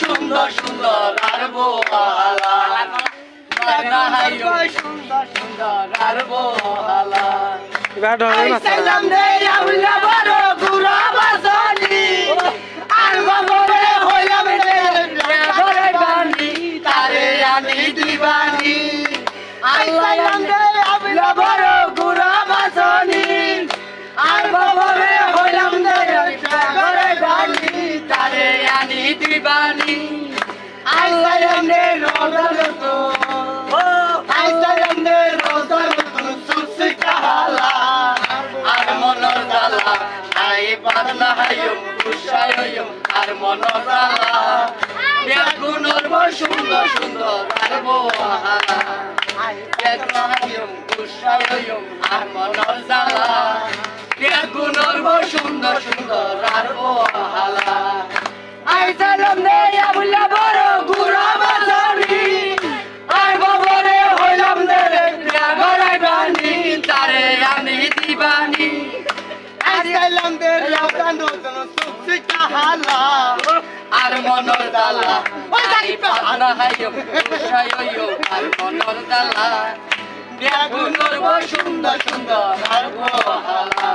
সুন্দর সুন্দর আর বোহালা সুন্দর সুন্দর আর বোহালা সালাম দে আউলা বড় গুরা বাসনি আর বাবরে হইলাম রে ঘরে বানি তারে আনি দিবানি আই সালাম দে আউলা বড় গুরা বাসনি আর বাবরে হইলাম রে ঘরে বানি তারে আনি দিবানি আই সালাম দে রোজার তো আই সালাম দে রোজার তো সুসি কাহালা আর মনর জালা আই বাদনা হাইম খুশায়ম আর মনর জালা বেগুনর সুন্দর সুন্দর আর বোহালা আই বাদনা হাইম খুশায়ম আর মনর জালা বেগুনর সুন্দর সুন্দর আর বোহালা আই সালাম দে আবুল্লা বড় গুরা বাসনি আর বাবরে হইলাম দে ঘরে বানি তারে আমি দিবানি আই সালাম দে রাউতান রোজন সুসি কাহালা আর মনর জালা আই বাদনা হাইম খুশায়ম আর মনর জালা বেগুনর সুন্দর সুন্দর আর বোহালা